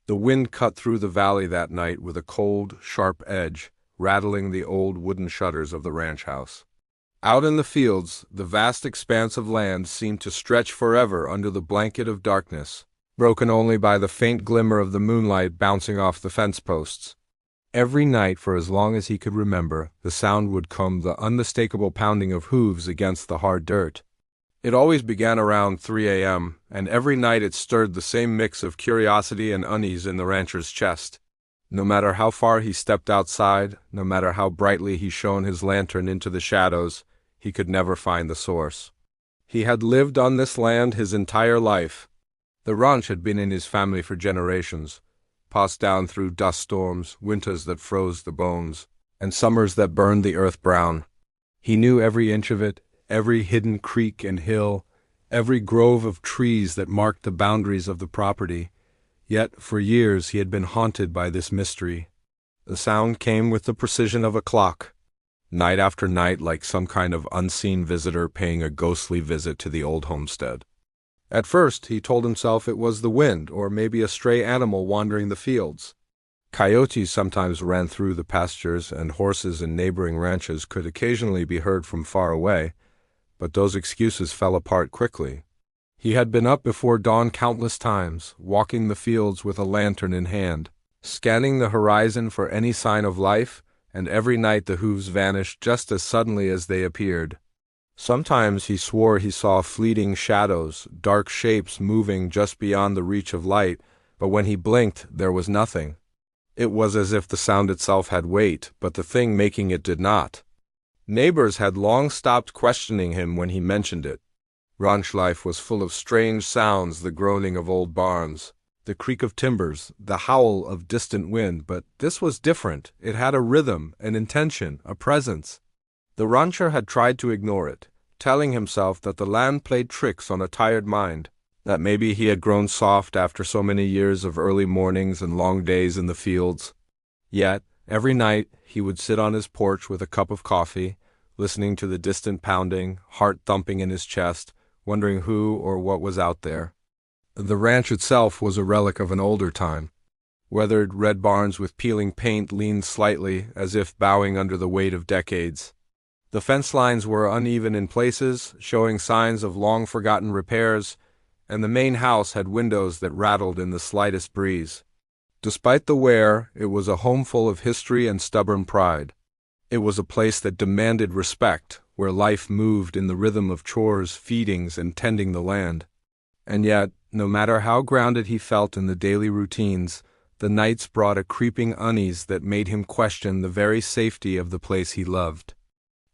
The wind cut through the valley that night with a cold, sharp edge, rattling the old wooden shutters of the ranch house. Out in the fields, the vast expanse of land seemed to stretch forever under the blanket of darkness, broken only by the faint glimmer of the moonlight bouncing off the fence posts. Every night, for as long as he could remember, the sound would come, the unmistakable pounding of hooves against the hard dirt. It always began around 3 a.m., and every night it stirred the same mix of curiosity and unease in the rancher's chest. No matter how far he stepped outside, no matter how brightly he shone his lantern into the shadows, he could never find the source. He had lived on this land his entire life. The ranch had been in his family for generations, passed down through dust storms, winters that froze the bones, and summers that burned the earth brown. He knew every inch of it, every hidden creek and hill, every grove of trees that marked the boundaries of the property. Yet, for years, he had been haunted by this mystery. The sound came with the precision of a clock, night after night, like some kind of unseen visitor paying a ghostly visit to the old homestead. At first, he told himself it was the wind, or maybe a stray animal wandering the fields. Coyotes sometimes ran through the pastures, and horses in neighboring ranches could occasionally be heard from far away, but those excuses fell apart quickly. He had been up before dawn countless times, walking the fields with a lantern in hand, scanning the horizon for any sign of life, and every night the hooves vanished just as suddenly as they appeared. Sometimes he swore he saw fleeting shadows, dark shapes moving just beyond the reach of light, but when he blinked, there was nothing. It was as if the sound itself had weight, but the thing making it did not. Neighbors had long stopped questioning him when he mentioned it. Ranch life was full of strange sounds, the groaning of old barns, the creak of timbers, the howl of distant wind, but this was different. It had a rhythm, an intention, a presence. The rancher had tried to ignore it, telling himself that the land played tricks on a tired mind, that maybe he had grown soft after so many years of early mornings and long days in the fields. Yet, every night, he would sit on his porch with a cup of coffee, listening to the distant pounding, heart thumping in his chest, wondering who or what was out there. The ranch itself was a relic of an older time. Weathered red barns with peeling paint leaned slightly, as if bowing under the weight of decades. The fence lines were uneven in places, showing signs of long-forgotten repairs, and the main house had windows that rattled in the slightest breeze. Despite the wear, it was a home full of history and stubborn pride. It was a place that demanded respect, where life moved in the rhythm of chores, feedings, and tending the land. And yet, no matter how grounded he felt in the daily routines, the nights brought a creeping unease that made him question the very safety of the place he loved.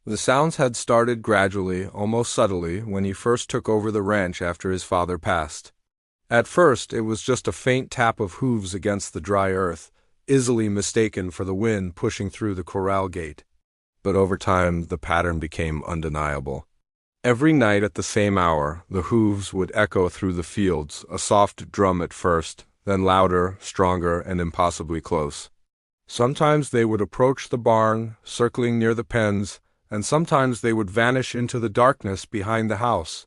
The sounds had started gradually, almost subtly, when he first took over the ranch after his father passed. At first, it was just a faint tap of hooves against the dry earth, easily mistaken for the wind pushing through the corral gate. But over time, the pattern became undeniable. Every night at the same hour, the hooves would echo through the fields, a soft drum at first, then louder, stronger, and impossibly close. Sometimes they would approach the barn, circling near the pens, and sometimes they would vanish into the darkness behind the house.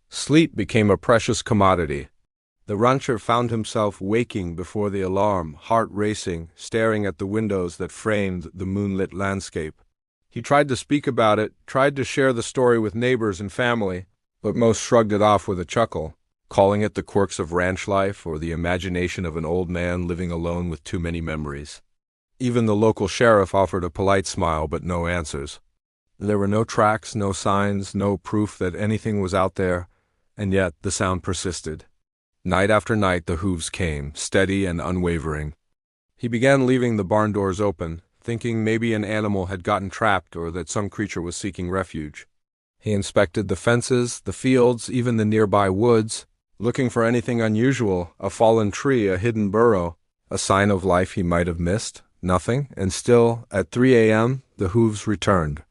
Sleep became a precious commodity. The rancher found himself waking before the alarm, heart racing, staring at the windows that framed the moonlit landscape. He tried to speak about it, tried to share the story with neighbors and family, but most shrugged it off with a chuckle, calling it the quirks of ranch life or the imagination of an old man living alone with too many memories. Even the local sheriff offered a polite smile, but no answers. There were no tracks, no signs, no proof that anything was out there, and yet the sound persisted. Night after night the hooves came, steady and unwavering. He began leaving the barn doors open, thinking maybe an animal had gotten trapped or that some creature was seeking refuge. He inspected the fences, the fields, even the nearby woods, looking for anything unusual, a fallen tree, a hidden burrow, a sign of life he might have missed. Nothing, and still, at 3 a.m., the hooves returned.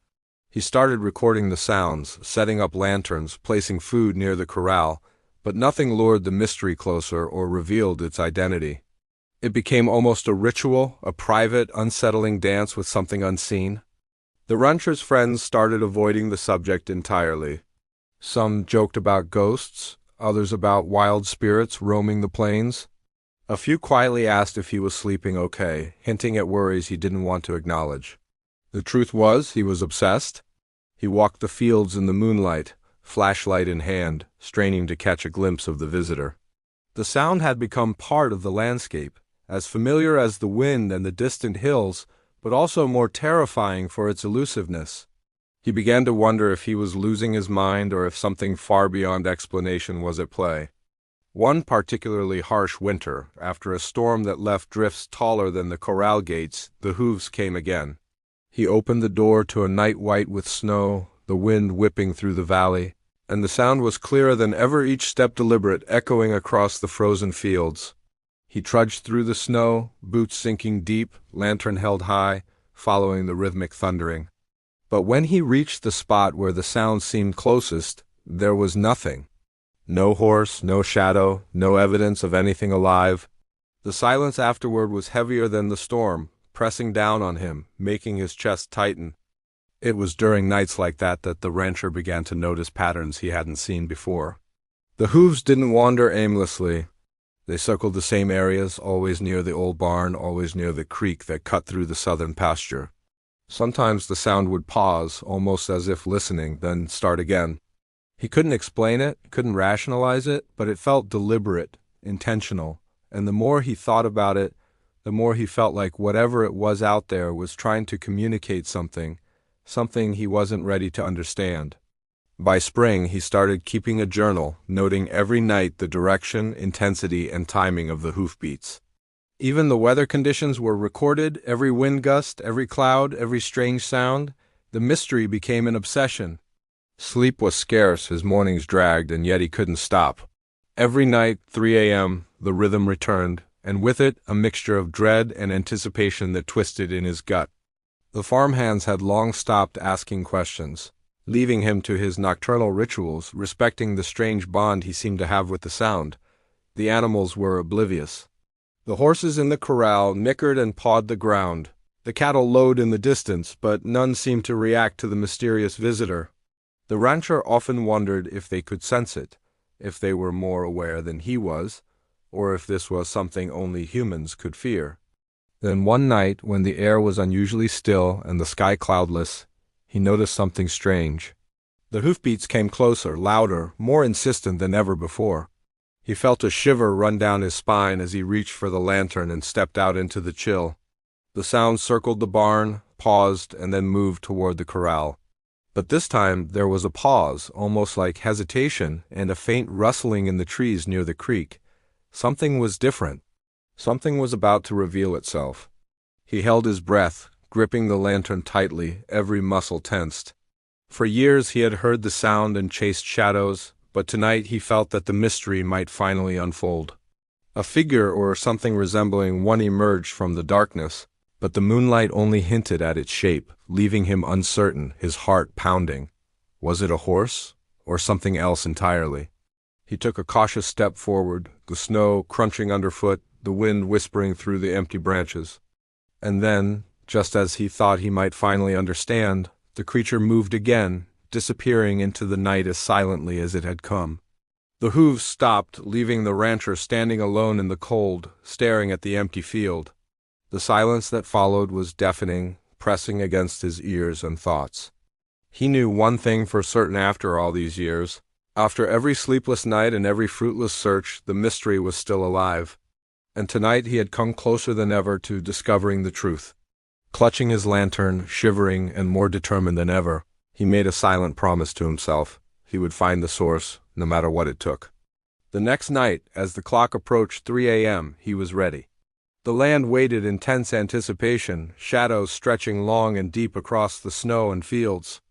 He started recording the sounds, setting up lanterns, placing food near the corral, but nothing lured the mystery closer or revealed its identity. It became almost a ritual, a private, unsettling dance with something unseen. The rancher's friends started avoiding the subject entirely. Some joked about ghosts, others about wild spirits roaming the plains. A few quietly asked if he was sleeping okay, hinting at worries he didn't want to acknowledge. The truth was, he was obsessed. He walked the fields in the moonlight, flashlight in hand, straining to catch a glimpse of the visitor. The sound had become part of the landscape, as familiar as the wind and the distant hills, but also more terrifying for its elusiveness. He began to wonder if he was losing his mind or if something far beyond explanation was at play. One particularly harsh winter, after a storm that left drifts taller than the corral gates, the hooves came again. He opened the door to a night white with snow, the wind whipping through the valley, and the sound was clearer than ever, each step deliberate, echoing across the frozen fields. He trudged through the snow, boots sinking deep, lantern held high, following the rhythmic thundering. But when he reached the spot where the sound seemed closest, there was nothing. No horse, no shadow, no evidence of anything alive. The silence afterward was heavier than the storm, pressing down on him, making his chest tighten. It was during nights like that that the rancher began to notice patterns he hadn't seen before. The hooves didn't wander aimlessly. They circled the same areas, always near the old barn, always near the creek that cut through the southern pasture. Sometimes the sound would pause, almost as if listening, then start again. He couldn't explain it, couldn't rationalize it, but it felt deliberate, intentional, and the more he thought about it, the more he felt like whatever it was out there was trying to communicate something he wasn't ready to understand. By spring, he started keeping a journal, noting every night the direction, intensity, and timing of the hoofbeats. Even the weather conditions were recorded, every wind gust, every cloud, every strange sound. The mystery became an obsession. Sleep was scarce, his mornings dragged, and yet he couldn't stop. Every night, 3 a.m., the rhythm returned, and with it a mixture of dread and anticipation that twisted in his gut. The farmhands had long stopped asking questions, leaving him to his nocturnal rituals, respecting the strange bond he seemed to have with the sound. The animals were oblivious. The horses in the corral nickered and pawed the ground. The cattle lowed in the distance, but none seemed to react to the mysterious visitor. The rancher often wondered if they could sense it, if they were more aware than he was, or if this was something only humans could fear. Then one night, when the air was unusually still and the sky cloudless, he noticed something strange. The hoofbeats came closer, louder, more insistent than ever before. He felt a shiver run down his spine as he reached for the lantern and stepped out into the chill. The sound circled the barn, paused, and then moved toward the corral. But this time there was a pause, almost like hesitation, and a faint rustling in the trees near the creek. Something was different. Something was about to reveal itself. He held his breath, gripping the lantern tightly, every muscle tensed. For years he had heard the sound and chased shadows, but tonight he felt that the mystery might finally unfold. A figure or something resembling one emerged from the darkness, but the moonlight only hinted at its shape, leaving him uncertain, his heart pounding. Was it a horse, or something else entirely? He took a cautious step forward, the snow crunching underfoot, the wind whispering through the empty branches. And then, just as he thought he might finally understand, the creature moved again, disappearing into the night as silently as it had come. The hooves stopped, leaving the rancher standing alone in the cold, staring at the empty field. The silence that followed was deafening, pressing against his ears and thoughts. He knew one thing for certain after all these years. After every sleepless night and every fruitless search, the mystery was still alive. And tonight he had come closer than ever to discovering the truth. Clutching his lantern, shivering and more determined than ever, he made a silent promise to himself. He would find the source, no matter what it took. The next night, as the clock approached 3 a.m., he was ready. The land waited in tense anticipation, shadows stretching long and deep across the snow and fields.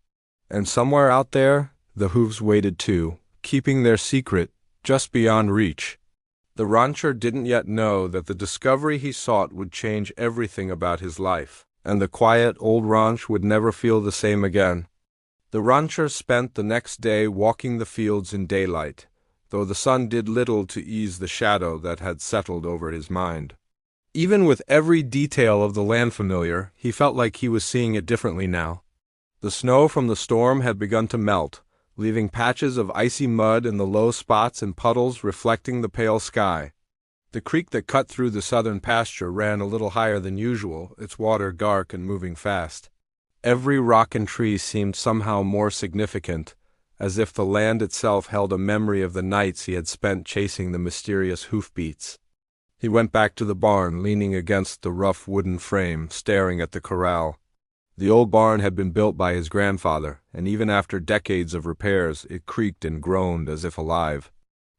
And somewhere out there, the hooves waited too, keeping their secret just beyond reach. The rancher didn't yet know that the discovery he sought would change everything about his life, and the quiet old ranch would never feel the same again. The rancher spent the next day walking the fields in daylight, though the sun did little to ease the shadow that had settled over his mind. Even with every detail of the land familiar, he felt like he was seeing it differently now. The snow from the storm had begun to melt, leaving patches of icy mud in the low spots and puddles reflecting the pale sky. The creek that cut through the southern pasture ran a little higher than usual, its water dark and moving fast. Every rock and tree seemed somehow more significant, as if the land itself held a memory of the nights he had spent chasing the mysterious hoofbeats. He went back to the barn, leaning against the rough wooden frame, staring at the corral. The old barn had been built by his grandfather, and even after decades of repairs, it creaked and groaned as if alive.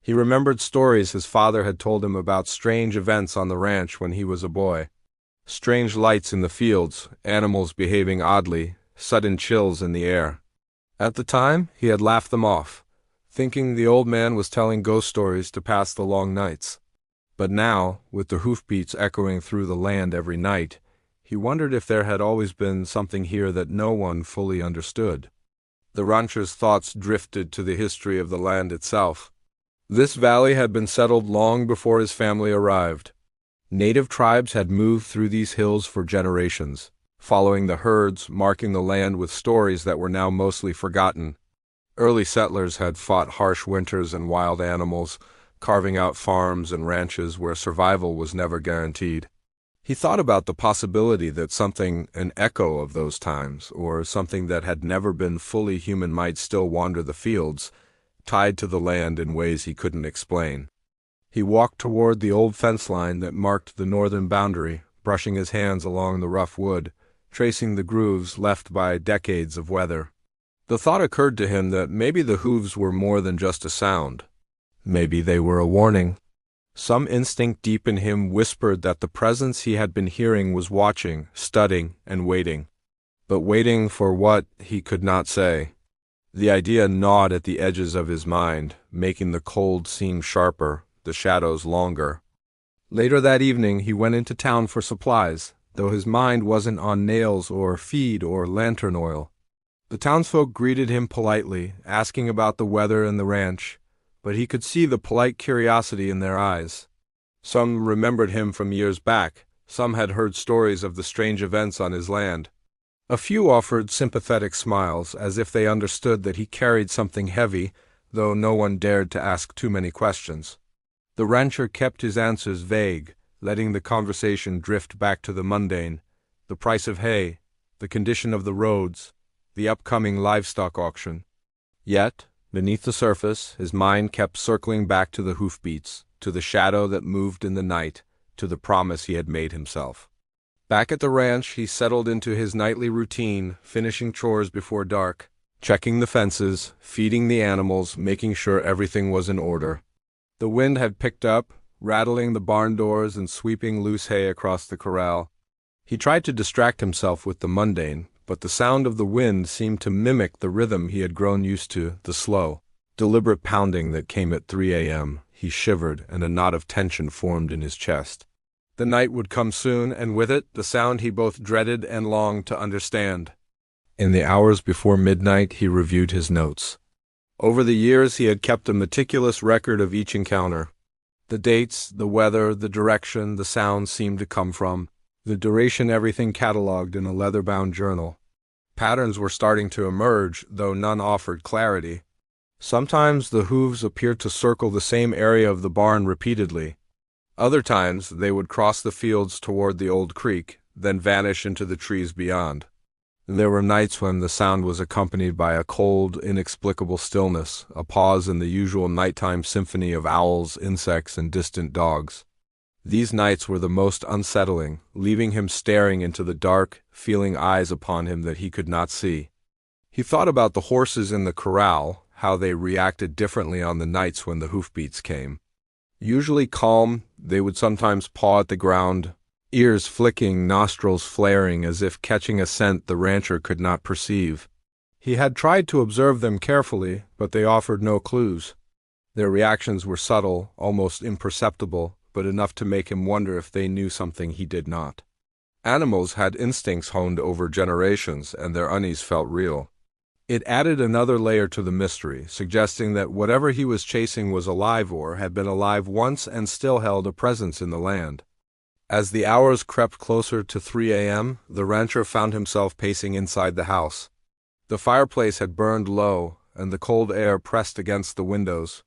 He remembered stories his father had told him about strange events on the ranch when he was a boy. Strange lights in the fields, animals behaving oddly, sudden chills in the air. At the time, he had laughed them off, thinking the old man was telling ghost stories to pass the long nights. But now, with the hoofbeats echoing through the land every night, he wondered if there had always been something here that no one fully understood. The rancher's thoughts drifted to the history of the land itself. This valley had been settled long before his family arrived. Native tribes had moved through these hills for generations, following the herds, marking the land with stories that were now mostly forgotten. Early settlers had fought harsh winters and wild animals, carving out farms and ranches where survival was never guaranteed. He thought about the possibility that something, an echo of those times, or something that had never been fully human might still wander the fields, tied to the land in ways he couldn't explain. He walked toward the old fence line that marked the northern boundary, brushing his hands along the rough wood, tracing the grooves left by decades of weather. The thought occurred to him that maybe the hooves were more than just a sound. Maybe they were a warning. Some instinct deep in him whispered that the presence he had been hearing was watching, studying, and waiting. But waiting for what, he could not say. The idea gnawed at the edges of his mind, making the cold seem sharper, the shadows longer. Later that evening he went into town for supplies, though his mind wasn't on nails or feed or lantern oil. The townsfolk greeted him politely, asking about the weather and the ranch, but he could see the polite curiosity in their eyes. Some remembered him from years back, some had heard stories of the strange events on his land. A few offered sympathetic smiles, as if they understood that he carried something heavy, though no one dared to ask too many questions. The rancher kept his answers vague, letting the conversation drift back to the mundane, the price of hay, the condition of the roads, the upcoming livestock auction. Yet, beneath the surface, his mind kept circling back to the hoofbeats, to the shadow that moved in the night, to the promise he had made himself. Back at the ranch, he settled into his nightly routine, finishing chores before dark, checking the fences, feeding the animals, making sure everything was in order. The wind had picked up, rattling the barn doors and sweeping loose hay across the corral. He tried to distract himself with the mundane, but the sound of the wind seemed to mimic the rhythm he had grown used to, the slow, deliberate pounding that came at 3 a.m. He shivered, and a knot of tension formed in his chest. The night would come soon, and with it, the sound he both dreaded and longed to understand. In the hours before midnight, he reviewed his notes. Over the years, he had kept a meticulous record of each encounter. The dates, the weather, the direction the sound seemed to come from, the duration, everything catalogued in a leather-bound journal. Patterns were starting to emerge, though none offered clarity. Sometimes the hooves appeared to circle the same area of the barn repeatedly. Other times they would cross the fields toward the old creek, then vanish into the trees beyond. There were nights when the sound was accompanied by a cold, inexplicable stillness, a pause in the usual nighttime symphony of owls, insects, and distant dogs. These nights were the most unsettling, leaving him staring into the dark, feeling eyes upon him that he could not see. He thought about the horses in the corral, how they reacted differently on the nights when the hoofbeats came. Usually calm, they would sometimes paw at the ground, ears flicking, nostrils flaring as if catching a scent the rancher could not perceive. He had tried to observe them carefully, but they offered no clues. Their reactions were subtle, almost imperceptible, but enough to make him wonder if they knew something he did not. Animals had instincts honed over generations, and their unease felt real. It added another layer to the mystery, suggesting that whatever he was chasing was alive or had been alive once and still held a presence in the land. As the hours crept closer to 3 a.m., the rancher found himself pacing inside the house. The fireplace had burned low, and the cold air pressed against the windows.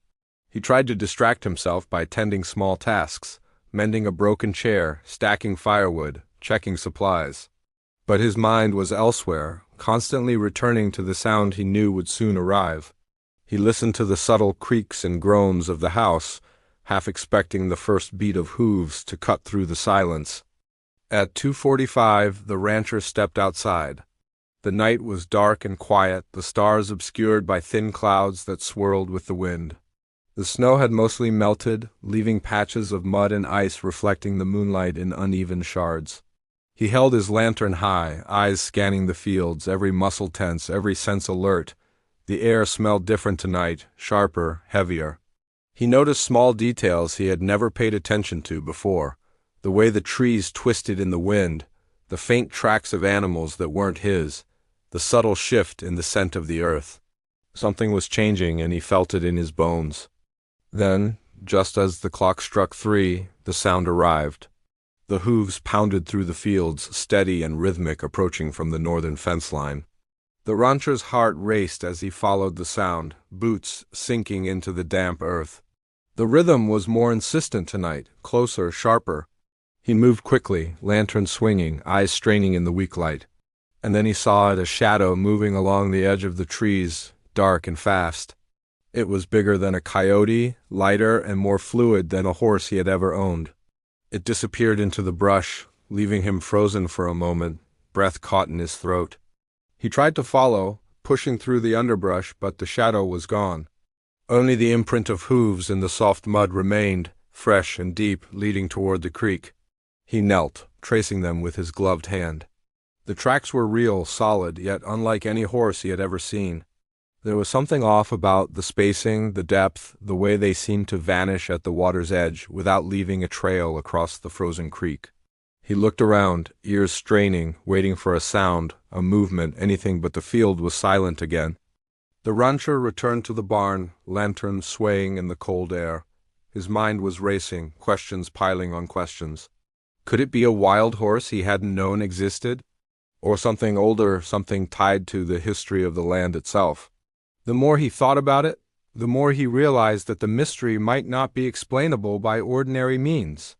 He tried to distract himself by tending small tasks, mending a broken chair, stacking firewood, checking supplies. But his mind was elsewhere, constantly returning to the sound he knew would soon arrive. He listened to the subtle creaks and groans of the house, half expecting the first beat of hooves to cut through the silence. At 2:45, the rancher stepped outside. The night was dark and quiet, the stars obscured by thin clouds that swirled with the wind. The snow had mostly melted, leaving patches of mud and ice reflecting the moonlight in uneven shards. He held his lantern high, eyes scanning the fields, every muscle tense, every sense alert. The air smelled different tonight, sharper, heavier. He noticed small details he had never paid attention to before, the way the trees twisted in the wind, the faint tracks of animals that weren't his, the subtle shift in the scent of the earth. Something was changing, and he felt it in his bones. Then, just as the clock struck 3, the sound arrived. The hooves pounded through the fields, steady and rhythmic, approaching from the northern fence line. The rancher's heart raced as he followed the sound, boots sinking into the damp earth. The rhythm was more insistent tonight, closer, sharper. He moved quickly, lantern swinging, eyes straining in the weak light. And then he saw it, a shadow moving along the edge of the trees, dark and fast. It was bigger than a coyote, lighter and more fluid than a horse he had ever owned. It disappeared into the brush, leaving him frozen for a moment, breath caught in his throat. He tried to follow, pushing through the underbrush, but the shadow was gone. Only the imprint of hooves in the soft mud remained, fresh and deep, leading toward the creek. He knelt, tracing them with his gloved hand. The tracks were real, solid, yet unlike any horse he had ever seen. There was something off about the spacing, the depth, the way they seemed to vanish at the water's edge without leaving a trail across the frozen creek. He looked around, ears straining, waiting for a sound, a movement, anything, but the field was silent again. The rancher returned to the barn, lantern swaying in the cold air. His mind was racing, questions piling on questions. Could it be a wild horse he hadn't known existed? Or something older, something tied to the history of the land itself? The more he thought about it, the more he realized that the mystery might not be explainable by ordinary means.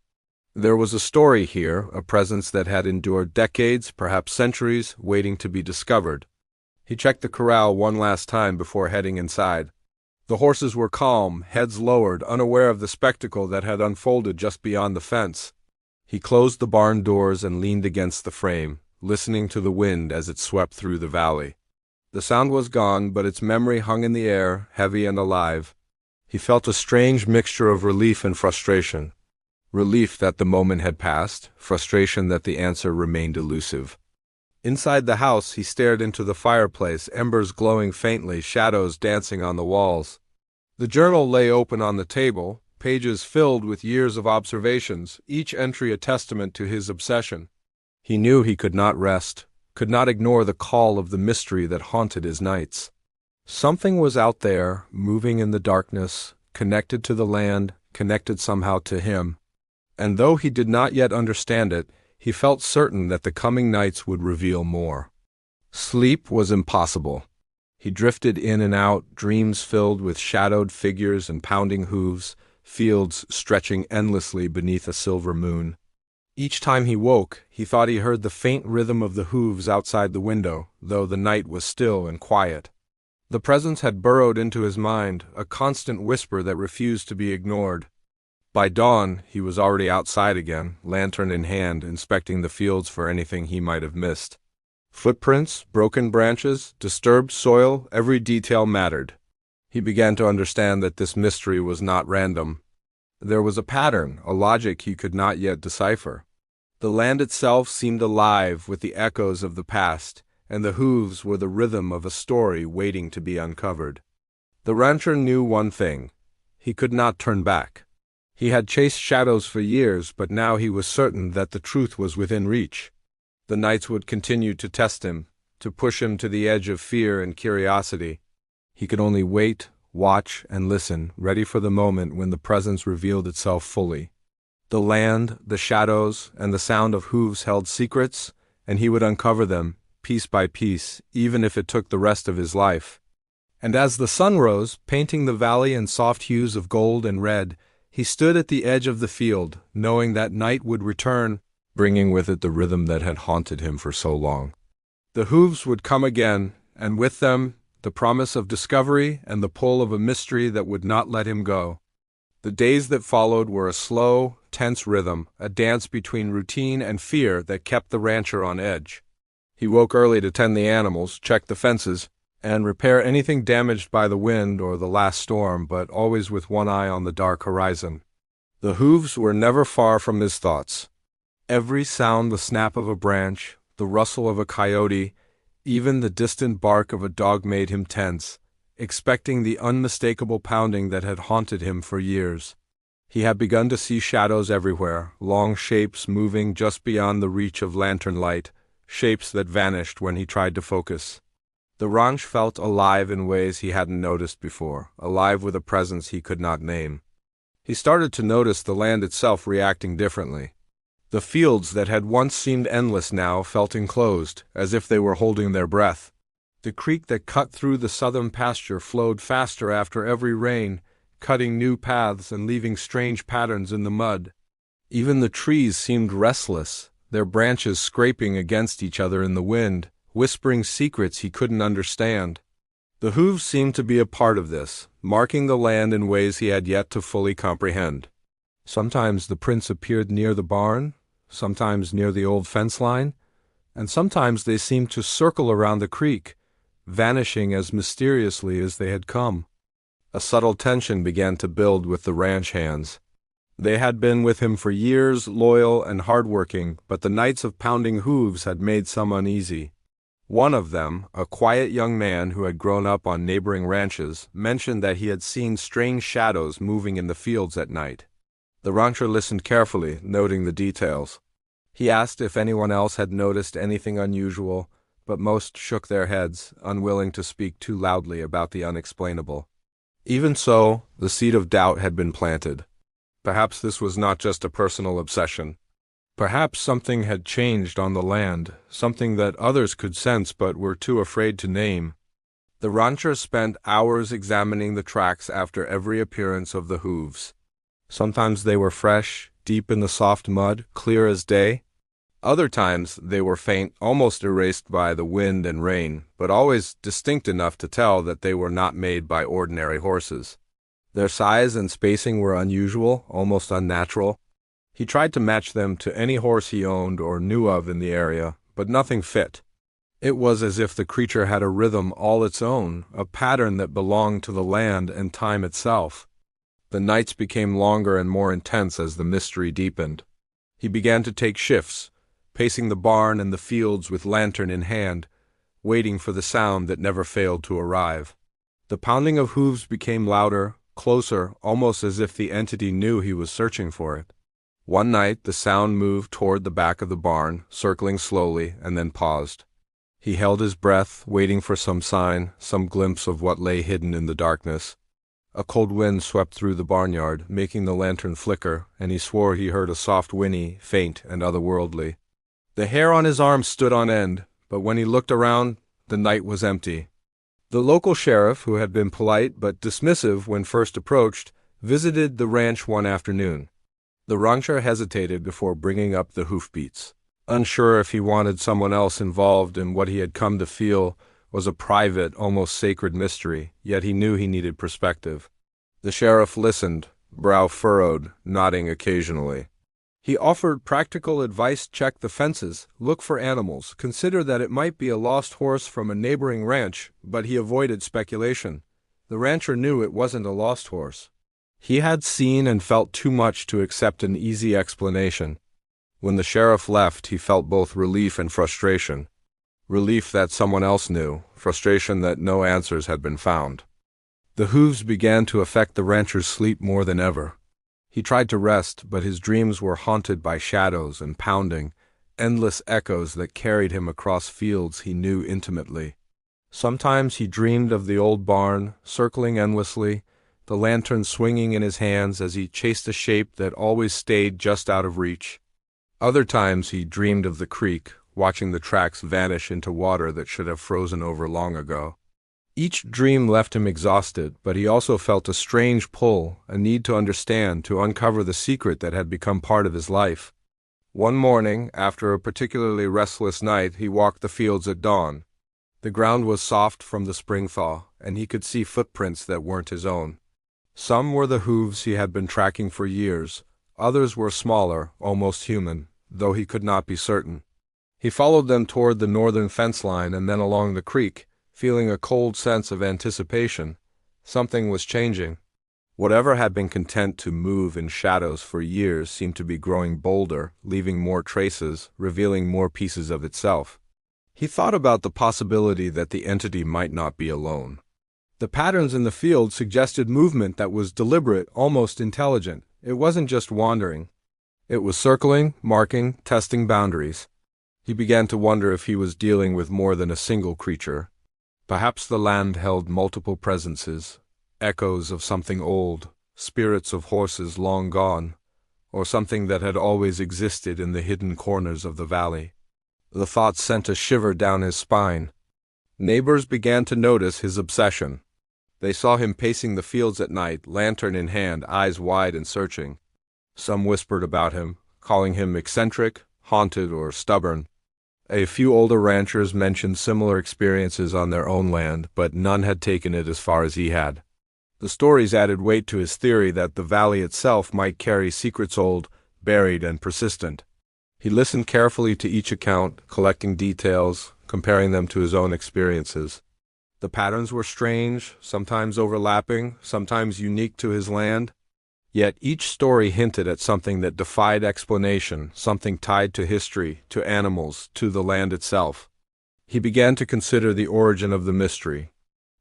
There was a story here, a presence that had endured decades, perhaps centuries, waiting to be discovered. He checked the corral one last time before heading inside. The horses were calm, heads lowered, unaware of the spectacle that had unfolded just beyond the fence. He closed the barn doors and leaned against the frame, listening to the wind as it swept through the valley. The sound was gone, but its memory hung in the air, heavy and alive. He felt a strange mixture of relief and frustration. Relief that the moment had passed, frustration that the answer remained elusive. Inside the house, he stared into the fireplace, embers glowing faintly, shadows dancing on the walls. The journal lay open on the table, pages filled with years of observations, each entry a testament to his obsession. He knew he could not rest, could not ignore the call of the mystery that haunted his nights. Something was out there, moving in the darkness, connected to the land, connected somehow to him. And though he did not yet understand it, he felt certain that the coming nights would reveal more. Sleep was impossible. He drifted in and out, dreams filled with shadowed figures and pounding hooves, fields stretching endlessly beneath a silver moon. Each time he woke, he thought he heard the faint rhythm of the hooves outside the window, though the night was still and quiet. The presence had burrowed into his mind, a constant whisper that refused to be ignored. By dawn, he was already outside again, lantern in hand, inspecting the fields for anything he might have missed. Footprints, broken branches, disturbed soil, every detail mattered. He began to understand that this mystery was not random. There was a pattern, a logic he could not yet decipher. The land itself seemed alive with the echoes of the past, and the hooves were the rhythm of a story waiting to be uncovered. The rancher knew one thing: he could not turn back. He had chased shadows for years, but now he was certain that the truth was within reach. The nights would continue to test him, to push him to the edge of fear and curiosity. He could only wait, watch, and listen, ready for the moment when the presence revealed itself fully. The land, the shadows, and the sound of hooves held secrets, and he would uncover them, piece by piece, even if it took the rest of his life. And as the sun rose, painting the valley in soft hues of gold and red, He stood at the edge of the field, knowing that night would return, bringing with it the rhythm that had haunted him for so long. The hooves would come again, and with them, the promise of discovery and the pull of a mystery that would not let him go. The days that followed were a slow, tense rhythm, a dance between routine and fear that kept the rancher on edge. He woke early to tend the animals, check the fences, and repair anything damaged by the wind or the last storm, but always with one eye on the dark horizon. The hooves were never far from his thoughts. Every sound, the snap of a branch, the rustle of a coyote, even the distant bark of a dog made him tense, expecting the unmistakable pounding that had haunted him for years. He had begun to see shadows everywhere, long shapes moving just beyond the reach of lantern light, shapes that vanished when he tried to focus. The ranch felt alive in ways he hadn't noticed before, alive with a presence he could not name. He started to notice the land itself reacting differently. The fields that had once seemed endless now felt enclosed, as if they were holding their breath. The creek that cut through the southern pasture flowed faster after every rain, cutting new paths and leaving strange patterns in the mud. Even the trees seemed restless, their branches scraping against each other in the wind, whispering secrets he couldn't understand. The hooves seemed to be a part of this, marking the land in ways he had yet to fully comprehend. Sometimes the prints appeared near the barn, sometimes near the old fence line, and sometimes they seemed to circle around the creek, vanishing as mysteriously as they had come. A subtle tension began to build with the ranch hands. They had been with him for years, loyal and hardworking, but the nights of pounding hooves had made some uneasy. One of them, a quiet young man who had grown up on neighboring ranches, mentioned that he had seen strange shadows moving in the fields at night. The rancher listened carefully, noting the details. He asked if anyone else had noticed anything unusual, but most shook their heads, unwilling to speak too loudly about the unexplainable. Even so, the seed of doubt had been planted. Perhaps this was not just a personal obsession. Perhaps something had changed on the land, something that others could sense but were too afraid to name. The rancher spent hours examining the tracks after every appearance of the hooves. Sometimes they were fresh, deep in the soft mud, clear as day. Other times they were faint, almost erased by the wind and rain, but always distinct enough to tell that they were not made by ordinary horses. Their size and spacing were unusual, almost unnatural. He tried to match them to any horse he owned or knew of in the area, but nothing fit. It was as if the creature had a rhythm all its own, a pattern that belonged to the land and time itself. The nights became longer and more intense as the mystery deepened. He began to take shifts, pacing the barn and the fields with lantern in hand, waiting for the sound that never failed to arrive. The pounding of hooves became louder, closer, almost as if the entity knew he was searching for it. One night the sound moved toward the back of the barn, circling slowly, and then paused. He held his breath, waiting for some sign, some glimpse of what lay hidden in the darkness. A cold wind swept through the barnyard, making the lantern flicker, and he swore he heard a soft whinny, faint and otherworldly. The hair on his arm stood on end, but when he looked around, the night was empty. The local sheriff, who had been polite but dismissive when first approached, visited the ranch one afternoon. The rancher hesitated before bringing up the hoofbeats, unsure if he wanted someone else involved in what he had come to feel was a private, almost sacred mystery, yet he knew he needed perspective. The sheriff listened, brow furrowed, nodding occasionally. He offered practical advice: check the fences, look for animals, consider that it might be a lost horse from a neighboring ranch, but he avoided speculation. The rancher knew it wasn't a lost horse. He had seen and felt too much to accept an easy explanation. When the sheriff left, he felt both relief and frustration. Relief that someone else knew, frustration that no answers had been found. The hooves began to affect the rancher's sleep more than ever. He tried to rest, but his dreams were haunted by shadows and pounding, endless echoes that carried him across fields he knew intimately. Sometimes he dreamed of the old barn, circling endlessly, the lantern swinging in his hands as he chased a shape that always stayed just out of reach. Other times he dreamed of the creek, watching the tracks vanish into water that should have frozen over long ago. Each dream left him exhausted, but he also felt a strange pull, a need to understand, to uncover the secret that had become part of his life. One morning, after a particularly restless night, he walked the fields at dawn. The ground was soft from the spring thaw, and he could see footprints that weren't his own. Some were the hooves he had been tracking for years, others were smaller, almost human, though he could not be certain. He followed them toward the northern fence line and then along the creek, feeling a cold sense of anticipation. Something was changing. Whatever had been content to move in shadows for years seemed to be growing bolder, leaving more traces, revealing more pieces of itself. He thought about the possibility that the entity might not be alone. The patterns in the field suggested movement that was deliberate, almost intelligent. It wasn't just wandering. It was circling, marking, testing boundaries. He began to wonder if he was dealing with more than a single creature. Perhaps the land held multiple presences, echoes of something old, spirits of horses long gone, or something that had always existed in the hidden corners of the valley. The thought sent a shiver down his spine. Neighbors began to notice his obsession. They saw him pacing the fields at night, lantern in hand, eyes wide and searching. Some whispered about him, calling him eccentric, haunted, or stubborn. A few older ranchers mentioned similar experiences on their own land, but none had taken it as far as he had. The stories added weight to his theory that the valley itself might carry secrets old, buried, and persistent. He listened carefully to each account, collecting details, comparing them to his own experiences. The patterns were strange, sometimes overlapping, sometimes unique to his land. Yet each story hinted at something that defied explanation, something tied to history, to animals, to the land itself. He began to consider the origin of the mystery.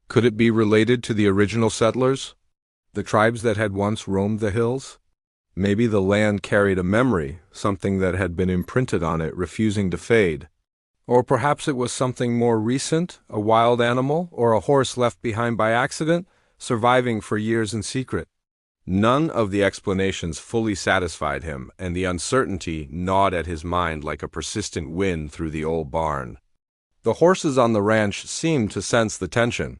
Could it be related to the original settlers? The tribes that had once roamed the hills? Maybe the land carried a memory, something that had been imprinted on it, refusing to fade. Or perhaps it was something more recent, a wild animal, or a horse left behind by accident, surviving for years in secret. None of the explanations fully satisfied him, and the uncertainty gnawed at his mind like a persistent wind through the old barn. The horses on the ranch seemed to sense the tension.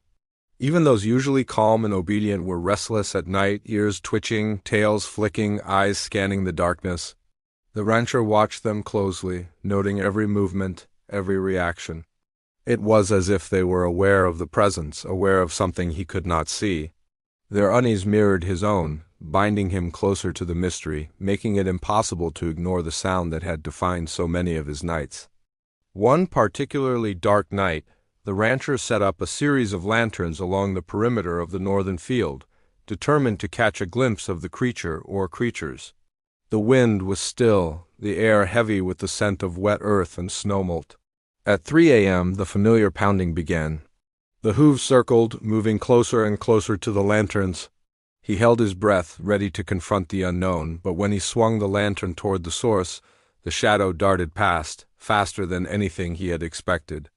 Even those usually calm and obedient were restless at night, ears twitching, tails flicking, eyes scanning the darkness. The rancher watched them closely, noting every movement, every reaction. It was as if they were aware of the presence, aware of something he could not see. Their unease mirrored his own, binding him closer to the mystery, making it impossible to ignore the sound that had defined so many of his nights. One particularly dark night, the rancher set up a series of lanterns along the perimeter of the northern field, determined to catch a glimpse of the creature or creatures. The wind was still, the air heavy with the scent of wet earth and snowmelt. At 3 a.m., the familiar pounding began. The hooves circled, moving closer and closer to the lanterns. He held his breath, ready to confront the unknown, but when he swung the lantern toward the source, the shadow darted past, faster than anything he had expected.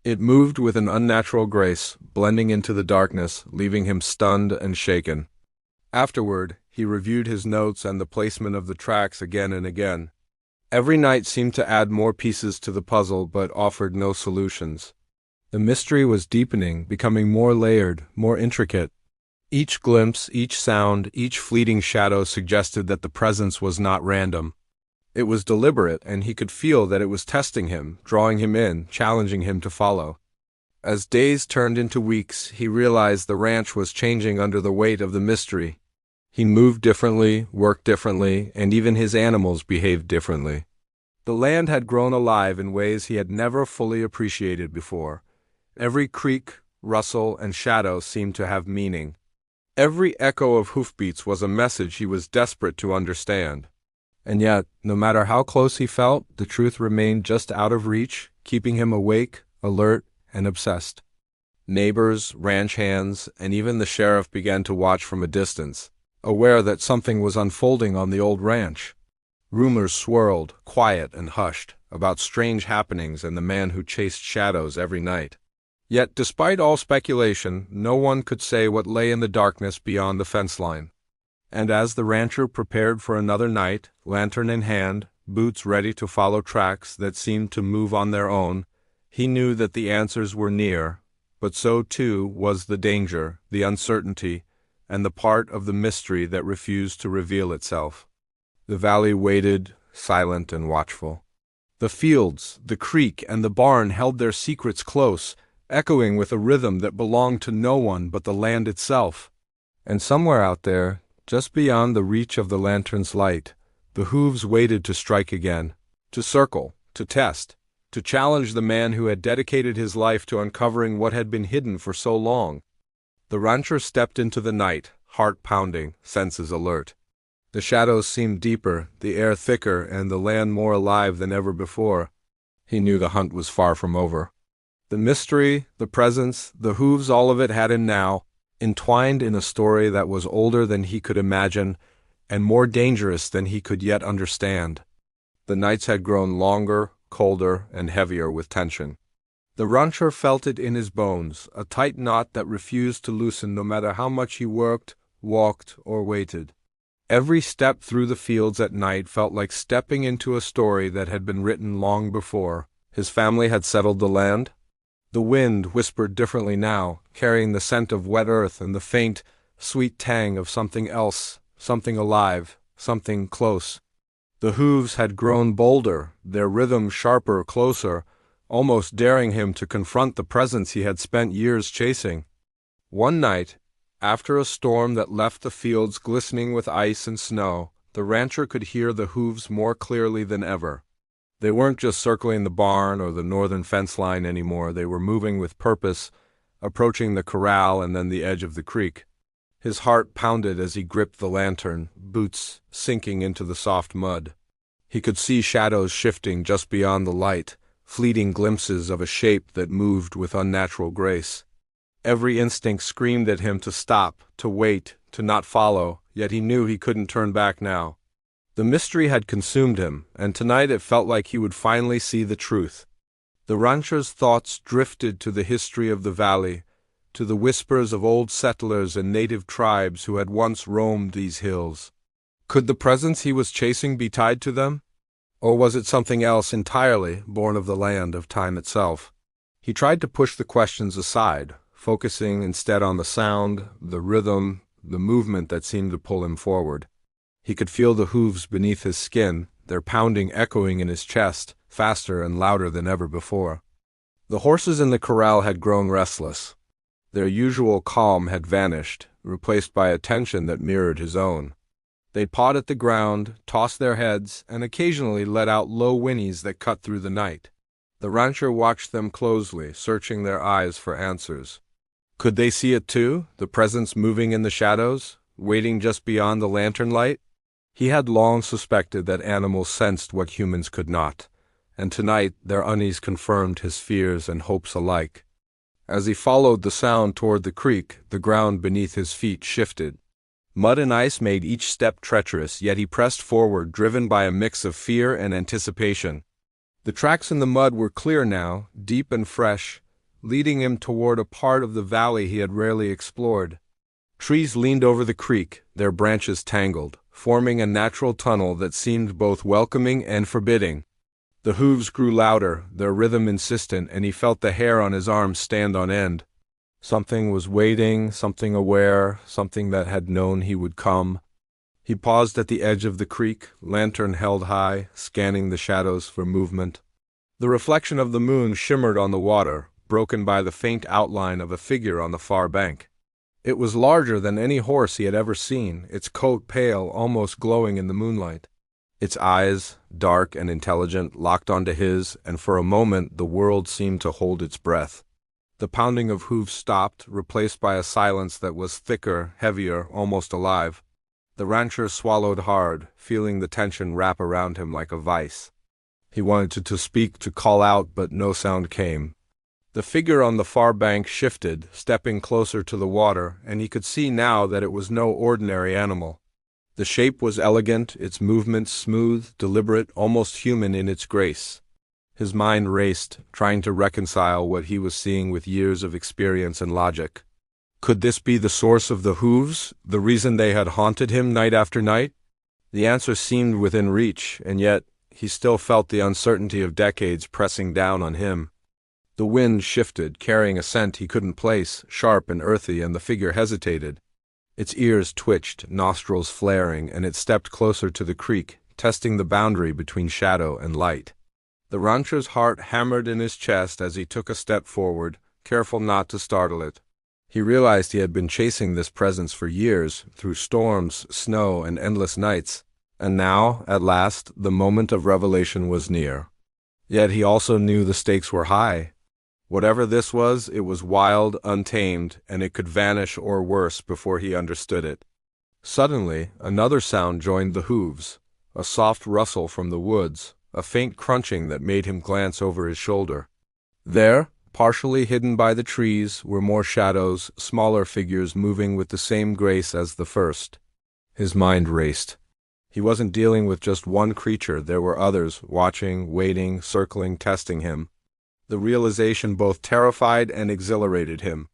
It moved with an unnatural grace, blending into the darkness, leaving him stunned and shaken. Afterward, he reviewed his notes and the placement of the tracks again and again. Every night seemed to add more pieces to the puzzle, but offered no solutions. The mystery was deepening, becoming more layered, more intricate. Each glimpse, each sound, each fleeting shadow suggested that the presence was not random. It was deliberate, and he could feel that it was testing him, drawing him in, challenging him to follow. As days turned into weeks, he realized the ranch was changing under the weight of the mystery. He moved differently, worked differently, and even his animals behaved differently. The land had grown alive in ways he had never fully appreciated before. Every creak, rustle, and shadow seemed to have meaning. Every echo of hoofbeats was a message he was desperate to understand. And yet, no matter how close he felt, the truth remained just out of reach, keeping him awake, alert, and obsessed. Neighbors, ranch hands, and even the sheriff began to watch from a distance, aware that something was unfolding on the old ranch. Rumors swirled, quiet and hushed, about strange happenings and the man who chased shadows every night. Yet, despite all speculation, no one could say what lay in the darkness beyond the fence line. And as the rancher prepared for another night, lantern in hand, boots ready to follow tracks that seemed to move on their own, he knew that the answers were near, but so too was the danger, the uncertainty, and the part of the mystery that refused to reveal itself. The valley waited, silent and watchful. The fields, the creek, and the barn held their secrets close, echoing with a rhythm that belonged to no one but the land itself. And somewhere out there, just beyond the reach of the lantern's light, the hooves waited to strike again, to circle, to test, to challenge the man who had dedicated his life to uncovering what had been hidden for so long. The rancher stepped into the night, heart pounding, senses alert. The shadows seemed deeper, the air thicker, and the land more alive than ever before. He knew the hunt was far from over. The mystery, the presence, the hooves, all of it had him now, entwined in a story that was older than he could imagine, and more dangerous than he could yet understand. The nights had grown longer, colder, and heavier with tension. The rancher felt it in his bones, a tight knot that refused to loosen no matter how much he worked, walked, or waited. Every step through the fields at night felt like stepping into a story that had been written long before. His family had settled the land. The wind whispered differently now, carrying the scent of wet earth and the faint, sweet tang of something else, something alive, something close. The hooves had grown bolder, their rhythm sharper, closer, almost daring him to confront the presence he had spent years chasing. One night, after a storm that left the fields glistening with ice and snow, the rancher could hear the hooves more clearly than ever. They weren't just circling the barn or the northern fence line anymore. They were moving with purpose, approaching the corral and then the edge of the creek. His heart pounded as he gripped the lantern, boots sinking into the soft mud. He could see shadows shifting just beyond the light, fleeting glimpses of a shape that moved with unnatural grace. Every instinct screamed at him to stop, to wait, to not follow, yet he knew he couldn't turn back now. The mystery had consumed him, and tonight it felt like he would finally see the truth. The rancher's thoughts drifted to the history of the valley, to the whispers of old settlers and native tribes who had once roamed these hills. Could the presence he was chasing be tied to them? Or was it something else entirely, born of the land, of time itself? He tried to push the questions aside, focusing instead on the sound, the rhythm, the movement that seemed to pull him forward. He could feel the hooves beneath his skin, their pounding echoing in his chest, faster and louder than ever before. The horses in the corral had grown restless. Their usual calm had vanished, replaced by a tension that mirrored his own. They pawed at the ground, tossed their heads, and occasionally let out low whinnies that cut through the night. The rancher watched them closely, searching their eyes for answers. Could they see it too, the presence moving in the shadows, waiting just beyond the lantern light? He had long suspected that animals sensed what humans could not, and tonight their unease confirmed his fears and hopes alike. As he followed the sound toward the creek, the ground beneath his feet shifted. Mud and ice made each step treacherous, yet he pressed forward, driven by a mix of fear and anticipation. The tracks in the mud were clear now, deep and fresh, leading him toward a part of the valley he had rarely explored. Trees leaned over the creek, their branches tangled, forming a natural tunnel that seemed both welcoming and forbidding. The hooves grew louder, their rhythm insistent, and he felt the hair on his arms stand on end. Something was waiting, something aware, something that had known he would come. He paused at the edge of the creek, lantern held high, scanning the shadows for movement. The reflection of the moon shimmered on the water, broken by the faint outline of a figure on the far bank. It was larger than any horse he had ever seen, its coat pale, almost glowing in the moonlight. Its eyes, dark and intelligent, locked onto his, and for a moment the world seemed to hold its breath. The pounding of hooves stopped, replaced by a silence that was thicker, heavier, almost alive. The rancher swallowed hard, feeling the tension wrap around him like a vice. He wanted to speak, to call out, but no sound came. The figure on the far bank shifted, stepping closer to the water, and he could see now that it was no ordinary animal. The shape was elegant, its movements smooth, deliberate, almost human in its grace. His mind raced, trying to reconcile what he was seeing with years of experience and logic. Could this be the source of the hooves, the reason they had haunted him night after night? The answer seemed within reach, and yet he still felt the uncertainty of decades pressing down on him. The wind shifted, carrying a scent he couldn't place, sharp and earthy, and the figure hesitated. Its ears twitched, nostrils flaring, and it stepped closer to the creek, testing the boundary between shadow and light. The rancher's heart hammered in his chest as he took a step forward, careful not to startle it. He realized he had been chasing this presence for years, through storms, snow, and endless nights, and now, at last, the moment of revelation was near. Yet he also knew the stakes were high. Whatever this was, it was wild, untamed, and it could vanish or worse before he understood it. Suddenly, another sound joined the hooves, a soft rustle from the woods, a faint crunching that made him glance over his shoulder. There, partially hidden by the trees, were more shadows, smaller figures moving with the same grace as the first. His mind raced. He wasn't dealing with just one creature, there were others, watching, waiting, circling, testing him. The realization both terrified and exhilarated him.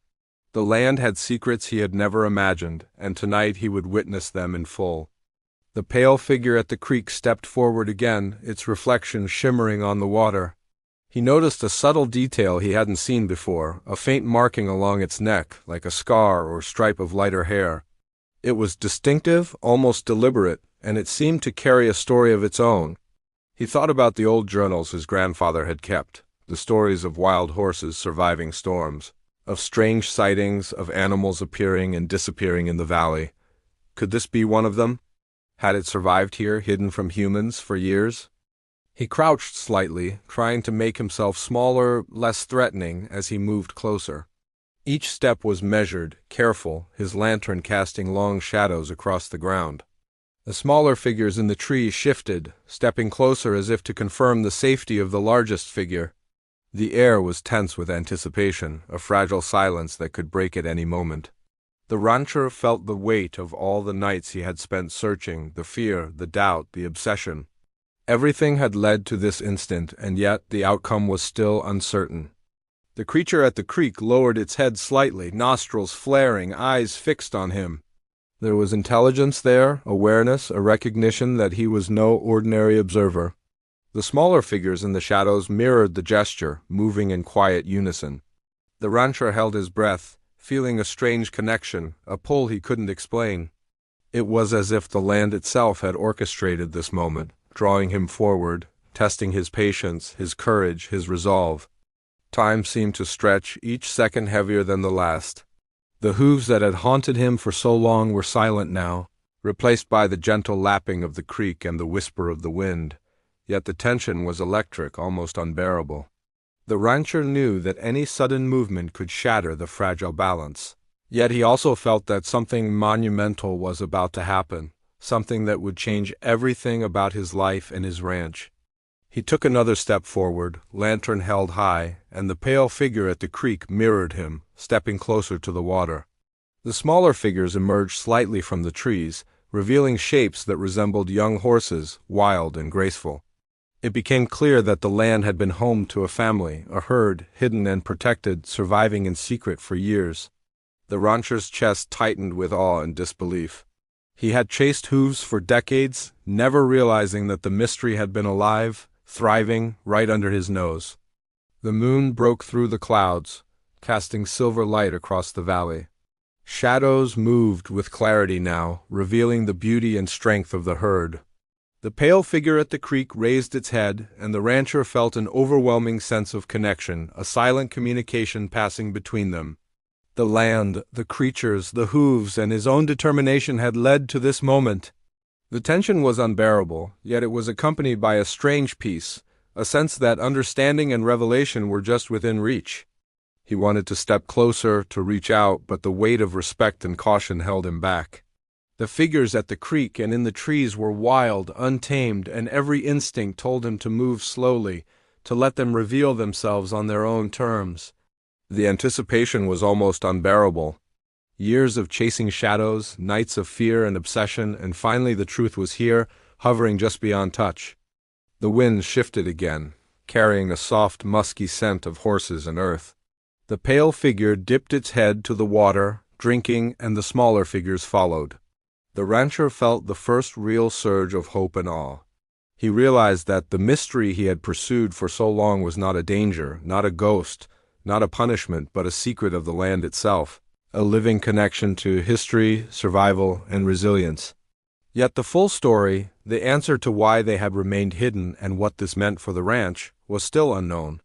The land had secrets he had never imagined, and tonight he would witness them in full. The pale figure at the creek stepped forward again, its reflection shimmering on the water. He noticed a subtle detail he hadn't seen before, a faint marking along its neck, like a scar or stripe of lighter hair. It was distinctive, almost deliberate, and it seemed to carry a story of its own. He thought about the old journals his grandfather had kept, the stories of wild horses surviving storms, of strange sightings, of animals appearing and disappearing in the valley. Could this be one of them? Had it survived here, hidden from humans, for years? He crouched slightly, trying to make himself smaller, less threatening, as he moved closer. Each step was measured, careful, his lantern casting long shadows across the ground. The smaller figures in the trees shifted, stepping closer as if to confirm the safety of the largest figure. The air was tense with anticipation, a fragile silence that could break at any moment. The rancher felt the weight of all the nights he had spent searching, the fear, the doubt, the obsession. Everything had led to this instant, and yet the outcome was still uncertain. The creature at the creek lowered its head slightly, nostrils flaring, eyes fixed on him. There was intelligence there, awareness, a recognition that he was no ordinary observer. The smaller figures in the shadows mirrored the gesture, moving in quiet unison. The rancher held his breath, feeling a strange connection, a pull he couldn't explain. It was as if the land itself had orchestrated this moment, drawing him forward, testing his patience, his courage, his resolve. Time seemed to stretch, each second heavier than the last. The hooves that had haunted him for so long were silent now, replaced by the gentle lapping of the creek and the whisper of the wind. Yet the tension was electric, almost unbearable. The rancher knew that any sudden movement could shatter the fragile balance. Yet he also felt that something monumental was about to happen, something that would change everything about his life and his ranch. He took another step forward, lantern held high, and the pale figure at the creek mirrored him, stepping closer to the water. The smaller figures emerged slightly from the trees, revealing shapes that resembled young horses, wild and graceful. It became clear that the land had been home to a family, a herd, hidden and protected, surviving in secret for years. The rancher's chest tightened with awe and disbelief. He had chased hooves for decades, never realizing that the mystery had been alive, thriving, right under his nose. The moon broke through the clouds, casting silver light across the valley. Shadows moved with clarity now, revealing the beauty and strength of the herd. The pale figure at the creek raised its head, and the rancher felt an overwhelming sense of connection, a silent communication passing between them. The land, the creatures, the hooves, and his own determination had led to this moment. The tension was unbearable, yet it was accompanied by a strange peace, a sense that understanding and revelation were just within reach. He wanted to step closer, to reach out, but the weight of respect and caution held him back. The figures at the creek and in the trees were wild, untamed, and every instinct told him to move slowly, to let them reveal themselves on their own terms. The anticipation was almost unbearable. Years of chasing shadows, nights of fear and obsession, and finally the truth was here, hovering just beyond touch. The wind shifted again, carrying a soft, musky scent of horses and earth. The pale figure dipped its head to the water, drinking, and the smaller figures followed. The rancher felt the first real surge of hope and awe. He realized that the mystery he had pursued for so long was not a danger, not a ghost, not a punishment, but a secret of the land itself, a living connection to history, survival, and resilience. Yet the full story, the answer to why they had remained hidden and what this meant for the ranch, was still unknown.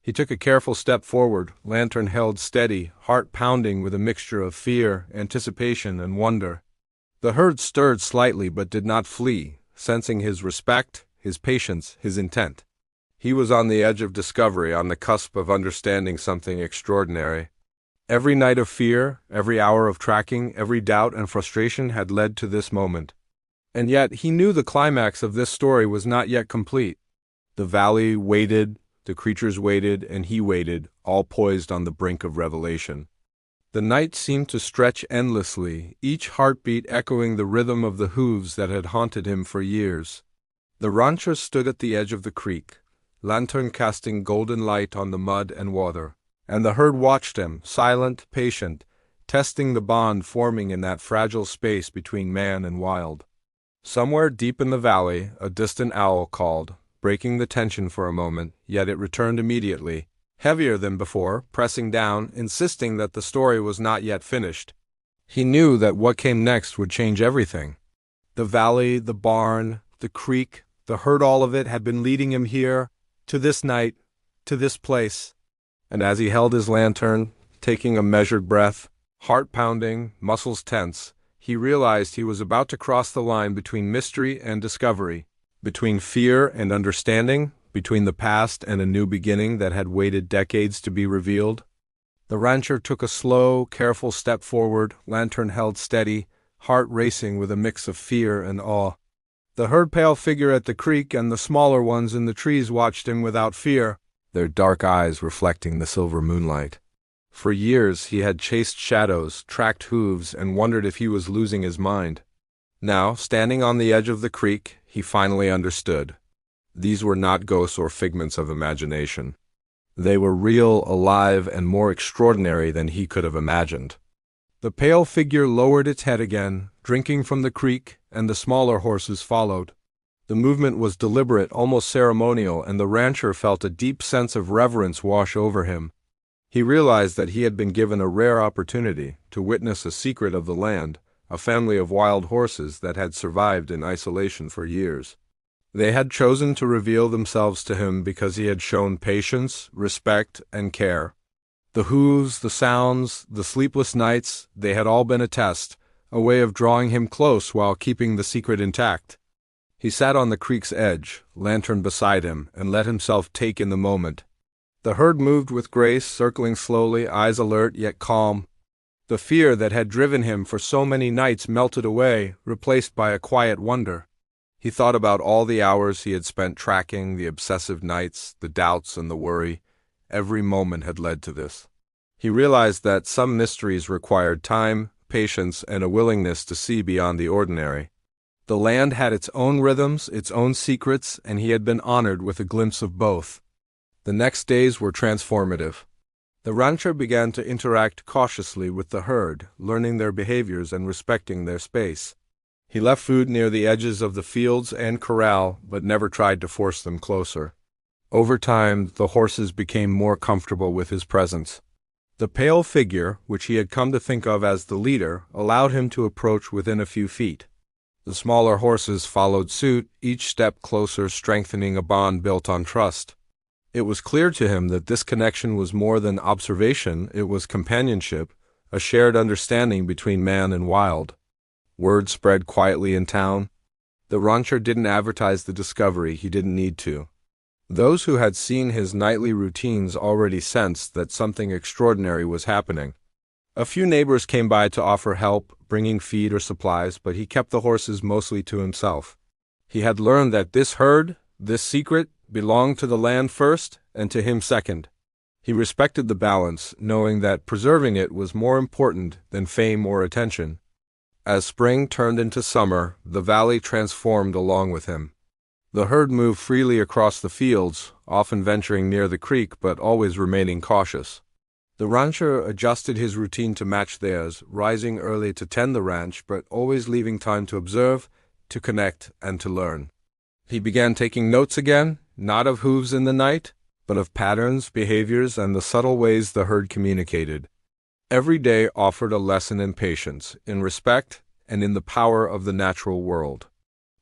He took a careful step forward, lantern held steady, heart pounding with a mixture of fear, anticipation, and wonder. The herd stirred slightly but did not flee, sensing his respect, his patience, his intent. He was on the edge of discovery, on the cusp of understanding something extraordinary. Every night of fear, every hour of tracking, every doubt and frustration had led to this moment. And yet he knew the climax of this story was not yet complete. The valley waited, the creatures waited, and he waited, all poised on the brink of revelation. The night seemed to stretch endlessly, each heartbeat echoing the rhythm of the hooves that had haunted him for years. The rancher stood at the edge of the creek, lantern casting golden light on the mud and water, and the herd watched him, silent, patient, testing the bond forming in that fragile space between man and wild. Somewhere deep in the valley, a distant owl called, breaking the tension for a moment, yet it returned immediately, heavier than before, pressing down, insisting that the story was not yet finished. He knew that what came next would change everything. The valley, the barn, the creek, the herd, all of it had been leading him here, to this night, to this place. And as he held his lantern, taking a measured breath, heart pounding, muscles tense, he realized he was about to cross the line between mystery and discovery, between fear and understanding, between the past and a new beginning that had waited decades to be revealed. The rancher took a slow, careful step forward, lantern held steady, heart racing with a mix of fear and awe. The herd pale figure at the creek and the smaller ones in the trees watched him without fear, their dark eyes reflecting the silver moonlight. For years he had chased shadows, tracked hooves, and wondered if he was losing his mind. Now, standing on the edge of the creek, he finally understood. These were not ghosts or figments of imagination. They were real, alive, and more extraordinary than he could have imagined. The pale figure lowered its head again, drinking from the creek, and the smaller horses followed. The movement was deliberate, almost ceremonial, and the rancher felt a deep sense of reverence wash over him. He realized that he had been given a rare opportunity to witness a secret of the land, a family of wild horses that had survived in isolation for years. They had chosen to reveal themselves to him because he had shown patience, respect, and care. The hooves, the sounds, the sleepless nights, they had all been a test, a way of drawing him close while keeping the secret intact. He sat on the creek's edge, lantern beside him, and let himself take in the moment. The herd moved with grace, circling slowly, eyes alert yet calm. The fear that had driven him for so many nights melted away, replaced by a quiet wonder. He thought about all the hours he had spent tracking, the obsessive nights, the doubts and the worry. Every moment had led to this. He realized that some mysteries required time, patience, and a willingness to see beyond the ordinary. The land had its own rhythms, its own secrets, and he had been honored with a glimpse of both. The next days were transformative. The rancher began to interact cautiously with the herd, learning their behaviors and respecting their space. He left food near the edges of the fields and corral, but never tried to force them closer. Over time, the horses became more comfortable with his presence. The pale figure, which he had come to think of as the leader, allowed him to approach within a few feet. The smaller horses followed suit, each step closer, strengthening a bond built on trust. It was clear to him that this connection was more than observation, it was companionship, a shared understanding between man and wild. Word spread quietly in town. The rancher didn't advertise the discovery, he didn't need to. Those who had seen his nightly routines already sensed that something extraordinary was happening. A few neighbors came by to offer help, bringing feed or supplies, but he kept the horses mostly to himself. He had learned that this herd, this secret, belonged to the land first and to him second. He respected the balance, knowing that preserving it was more important than fame or attention. As spring turned into summer, the valley transformed along with him. The herd moved freely across the fields, often venturing near the creek but always remaining cautious. The rancher adjusted his routine to match theirs, rising early to tend the ranch but always leaving time to observe, to connect, and to learn. He began taking notes again, not of hooves in the night, but of patterns, behaviors, and the subtle ways the herd communicated. Every day offered a lesson in patience, in respect, and in the power of the natural world.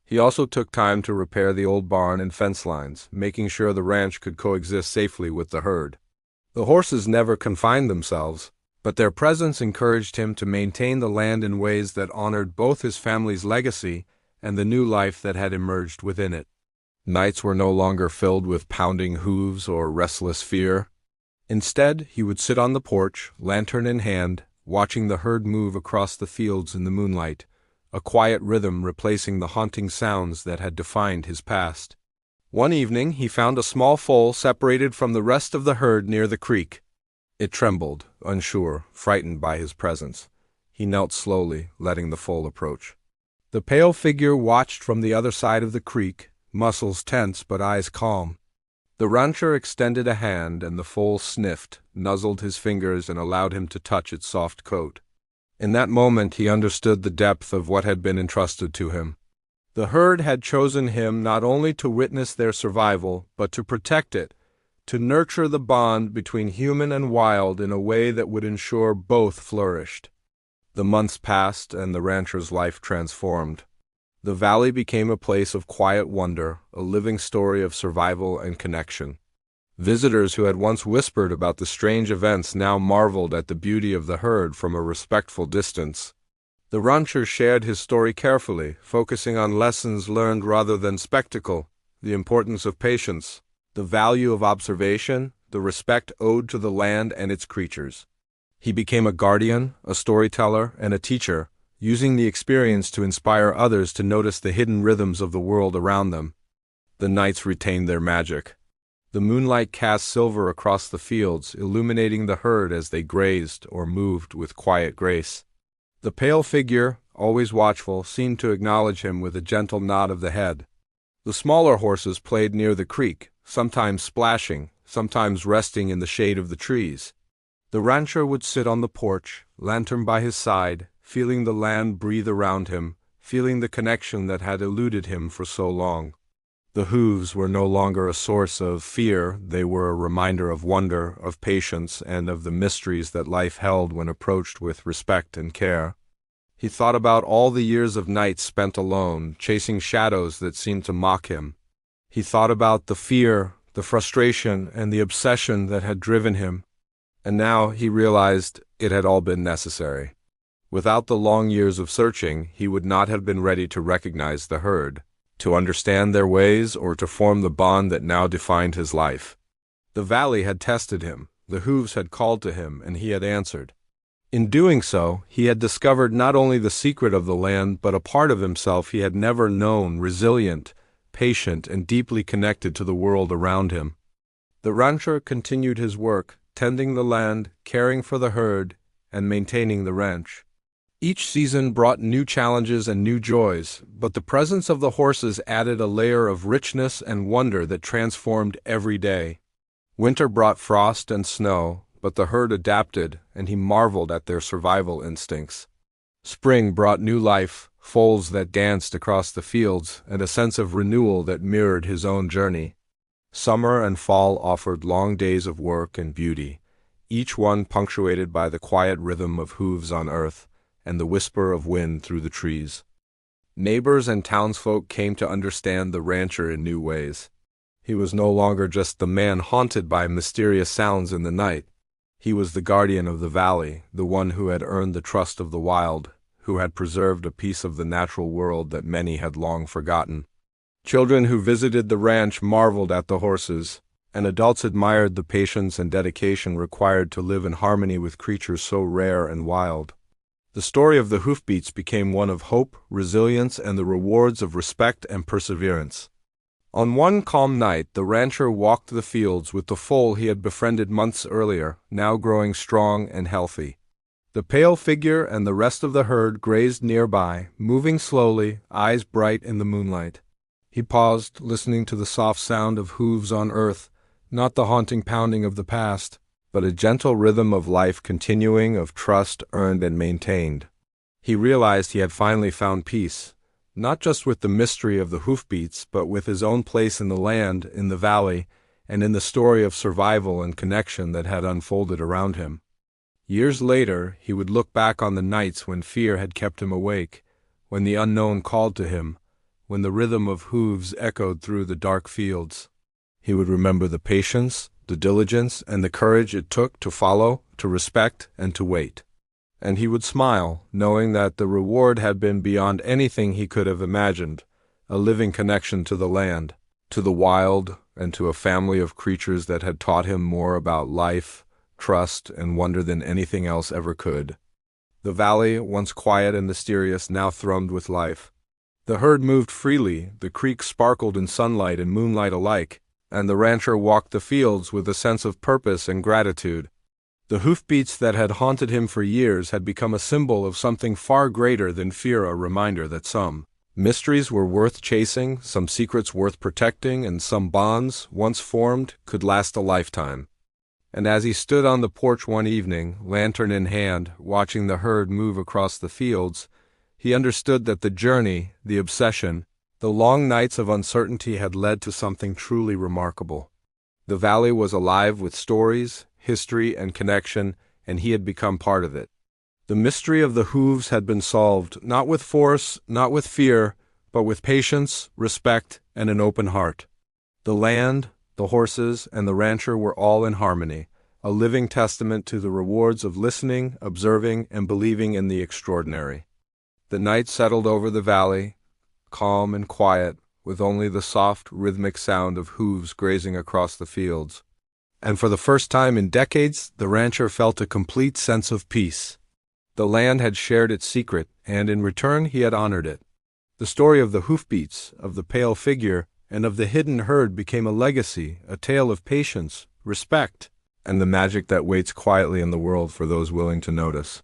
He also took time to repair the old barn and fence lines, making sure the ranch could coexist safely with the herd. The horses never confined themselves, but their presence encouraged him to maintain the land in ways that honored both his family's legacy and the new life that had emerged within it. Nights were no longer filled with pounding hooves or restless fear. Instead, he would sit on the porch, lantern in hand, watching the herd move across the fields in the moonlight, a quiet rhythm replacing the haunting sounds that had defined his past. One evening, he found a small foal separated from the rest of the herd near the creek. It trembled, unsure, frightened by his presence. He knelt slowly, letting the foal approach. The pale figure watched from the other side of the creek, muscles tense but eyes calm. The rancher extended a hand, and the foal sniffed, nuzzled his fingers, and allowed him to touch its soft coat. In that moment he understood the depth of what had been entrusted to him. The herd had chosen him not only to witness their survival, but to protect it, to nurture the bond between human and wild in a way that would ensure both flourished. The months passed, and the rancher's life transformed. The valley became a place of quiet wonder, a living story of survival and connection. Visitors who had once whispered about the strange events now marveled at the beauty of the herd from a respectful distance. The rancher shared his story carefully, focusing on lessons learned rather than spectacle, the importance of patience, the value of observation, the respect owed to the land and its creatures. He became a guardian, a storyteller, and a teacher, using the experience to inspire others to notice the hidden rhythms of the world around them. The nights retained their magic. The moonlight cast silver across the fields, illuminating the herd as they grazed or moved with quiet grace. The pale figure, always watchful, seemed to acknowledge him with a gentle nod of the head. The smaller horses played near the creek, sometimes splashing, sometimes resting in the shade of the trees. The rancher would sit on the porch, lantern by his side, feeling the land breathe around him, feeling the connection that had eluded him for so long. The hooves were no longer a source of fear, they were a reminder of wonder, of patience, and of the mysteries that life held when approached with respect and care. He thought about all the years of nights spent alone, chasing shadows that seemed to mock him. He thought about the fear, the frustration, and the obsession that had driven him. And now he realized it had all been necessary. Without the long years of searching, he would not have been ready to recognize the herd, to understand their ways, or to form the bond that now defined his life. The valley had tested him, the hooves had called to him, and he had answered. In doing so, he had discovered not only the secret of the land, but a part of himself he had never known, resilient, patient, and deeply connected to the world around him. The rancher continued his work, tending the land, caring for the herd, and maintaining the ranch. Each season brought new challenges and new joys, but the presence of the horses added a layer of richness and wonder that transformed every day. Winter brought frost and snow, but the herd adapted, and he marveled at their survival instincts. Spring brought new life, foals that danced across the fields, and a sense of renewal that mirrored his own journey. Summer and fall offered long days of work and beauty, each one punctuated by the quiet rhythm of hooves on earth and the whisper of wind through the trees. Neighbors and townsfolk came to understand the rancher in new ways. He was no longer just the man haunted by mysterious sounds in the night. He was the guardian of the valley, the one who had earned the trust of the wild, who had preserved a piece of the natural world that many had long forgotten. Children who visited the ranch marveled at the horses, and adults admired the patience and dedication required to live in harmony with creatures so rare and wild. The story of the Hoofbeats became one of hope, resilience, and the rewards of respect and perseverance. On one calm night, the rancher walked the fields with the foal he had befriended months earlier, now growing strong and healthy. The pale figure and the rest of the herd grazed nearby, moving slowly, eyes bright in the moonlight. He paused, listening to the soft sound of hooves on earth, not the haunting pounding of the past, but a gentle rhythm of life continuing, of trust earned and maintained. He realized he had finally found peace, not just with the mystery of the hoofbeats, but with his own place in the land, in the valley, and in the story of survival and connection that had unfolded around him. Years later, he would look back on the nights when fear had kept him awake, when the unknown called to him, when the rhythm of hooves echoed through the dark fields. He would remember the patience, the diligence, and the courage it took to follow, to respect, and to wait. And he would smile, knowing that the reward had been beyond anything he could have imagined, a living connection to the land, to the wild, and to a family of creatures that had taught him more about life, trust, and wonder than anything else ever could. The valley, once quiet and mysterious, now thrummed with life. The herd moved freely, the creek sparkled in sunlight and moonlight alike, and the rancher walked the fields with a sense of purpose and gratitude. The hoofbeats that had haunted him for years had become a symbol of something far greater than fear, a reminder that some mysteries were worth chasing, some secrets worth protecting, and some bonds, once formed, could last a lifetime. And as he stood on the porch one evening, lantern in hand, watching the herd move across the fields, he understood that the journey, the obsession, the long nights of uncertainty had led to something truly remarkable. The valley was alive with stories, history, and connection, and he had become part of it. The mystery of the hooves had been solved, not with force, not with fear, but with patience, respect, and an open heart. The land, the horses, and the rancher were all in harmony, a living testament to the rewards of listening, observing, and believing in the extraordinary. The night settled over the valley, calm and quiet, with only the soft, rhythmic sound of hooves grazing across the fields. And for the first time in decades, the rancher felt a complete sense of peace. The land had shared its secret, and in return he had honored it. The story of the hoofbeats, of the pale figure, and of the hidden herd became a legacy, a tale of patience, respect, and the magic that waits quietly in the world for those willing to notice.